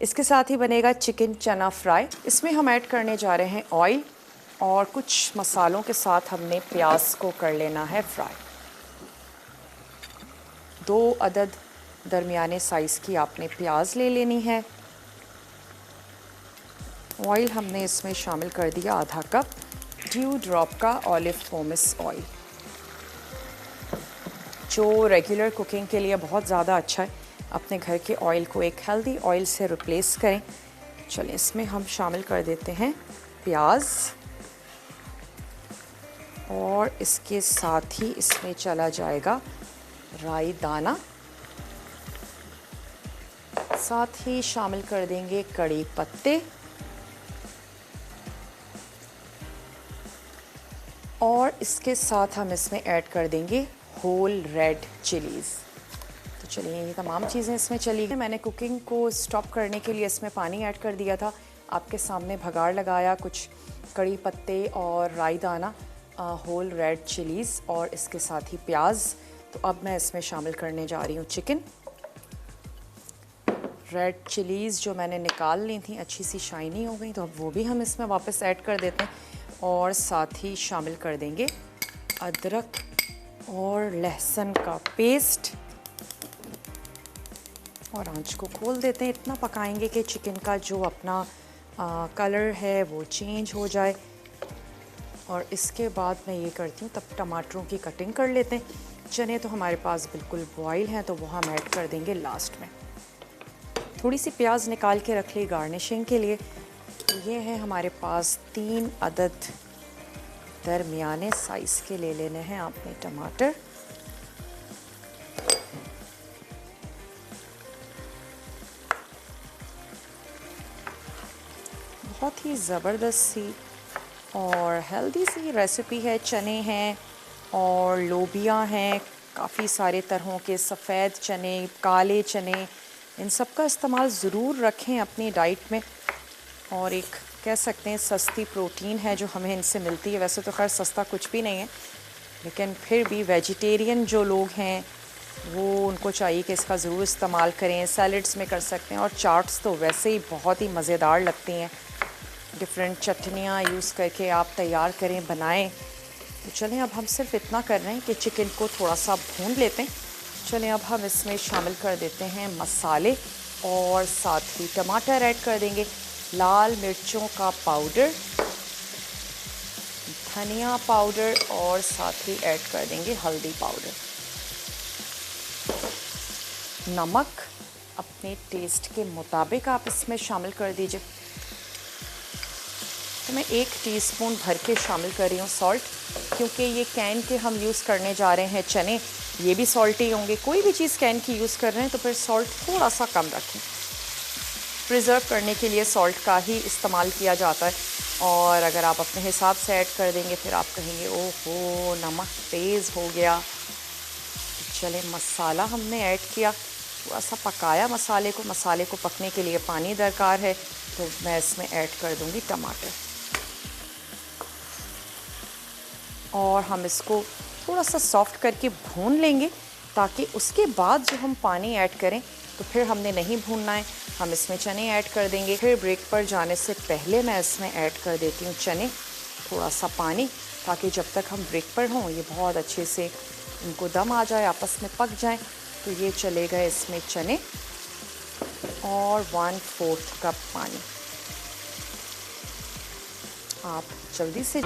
इसके साथ ही बनेगा चिकन चना फ्राई। इसमें हम ऐड करने जा रहे हैं ऑयल और कुछ मसालों के साथ हमने प्याज को कर लेना है फ्राई। 2 अदद दरमियाने साइज़ की आपने प्याज ले लेनी है। ऑयल हमने इसमें शामिल कर दिया आधा कप ड्यू ड्रॉप का ऑलिव पोमेस ऑयल, जो रेगुलर कुकिंग के लिए बहुत ज़्यादा अच्छा है। अपने घर के ऑयल को एक हेल्दी ऑयल से रिप्लेस करें। चलिए इसमें हम शामिल कर देते हैं प्याज और इसके साथ ही इसमें चला जाएगा राई दाना। साथ ही शामिल कर देंगे कड़ी पत्ते और इसके साथ हम इसमें ऐड कर देंगे होल रेड चिलीज़। तो चलिए ये तमाम चीज़ें इसमें चली गई। मैंने कुकिंग को स्टॉप करने के लिए इसमें पानी ऐड कर दिया था। आपके सामने भगाड़ लगाया, कुछ कड़ी पत्ते और राई दाना, होल रेड चिलीज़ और इसके साथ ही प्याज। तो अब मैं इसमें शामिल करने जा रही हूँ चिकन। रेड चिलीज़ जो मैंने निकाल ली थी अच्छी सी शाइनी हो गई, तो अब वो भी हम इसमें वापस ऐड कर देते हैं और साथ ही शामिल कर देंगे अदरक और लहसुन का पेस्ट और आंच को खोल देते हैं। इतना पकाएंगे कि चिकन का जो अपना कलर है वो चेंज हो जाए। और इसके बाद मैं ये करती हूँ, तब टमाटरों की कटिंग कर लेते हैं। चने तो हमारे पास बिल्कुल बॉयल हैं, तो वो हम ऐड कर देंगे लास्ट में। थोड़ी सी प्याज निकाल के रख ली गार्निशिंग के लिए। ये है हमारे पास 3 अदद दरमियाने साइज़ के ले लेने हैं आपने टमाटर। बहुत ही ज़बरदस्त सी और हेल्दी सी रेसिपी है। चने हैं और लोबिया हैं, काफ़ी सारे तरहों के, सफ़ेद चने, काले चने, इन सब का इस्तेमाल ज़रूर रखें अपनी डाइट में। और एक कह सकते हैं सस्ती प्रोटीन है जो हमें इनसे मिलती है। वैसे तो खैर सस्ता कुछ भी नहीं है, लेकिन फिर भी वेजिटेरियन जो लोग हैं वो उनको चाहिए कि इसका ज़रूर इस्तेमाल करें। सैलड्स में कर सकते हैं और चाट्स तो वैसे ही बहुत ही मज़ेदार लगती हैं। डिफरेंट चटनियाँ यूज़ करके आप तैयार करें, बनाएं। तो चलें अब हम सिर्फ इतना कर रहे हैं कि चिकन को थोड़ा सा भून लेते हैं। चलें अब हम इसमें शामिल कर देते हैं मसाले और साथ ही टमाटर ऐड कर देंगे, लाल मिर्चों का पाउडर, धनिया पाउडर और साथ ही ऐड कर देंगे हल्दी पाउडर। नमक अपने टेस्ट के मुताबिक आप इसमें शामिल कर दीजिए। तो मैं 1 टीस्पून भर के शामिल कर रही हूँ सॉल्ट, क्योंकि ये कैन के हम यूज़ करने जा रहे हैं चने, ये भी सॉल्टी होंगे। कोई भी चीज़ कैन की यूज़ कर रहे हैं तो फिर सॉल्ट थोड़ा सा कम रखें। प्रिज़र्व करने के लिए सॉल्ट का ही इस्तेमाल किया जाता है, और अगर आप अपने हिसाब से ऐड कर देंगे फिर आप कहेंगे ओहो नमक तेज़ हो गया। चले मसाला हमने ऐड किया, थोड़ा सा पकाया मसाले को पकने के लिए पानी दरकार है, तो मैं इसमें ऐड कर दूंगी टमाटर और हम इसको थोड़ा सा सॉफ्ट करके भून लेंगे, ताकि उसके बाद जो हम पानी ऐड करें तो फिर हमने नहीं भूनना है, हम इसमें चने ऐड कर देंगे। फिर ब्रेक पर जाने से पहले मैं इसमें ऐड कर देती हूँ चने, थोड़ा सा पानी, ताकि जब तक हम ब्रेक पर हों ये बहुत अच्छे से इनको दम आ जाए, आपस में पक जाएं। तो ये चले गए इसमें चने और 1/4 कप पानी। आप जल्दी से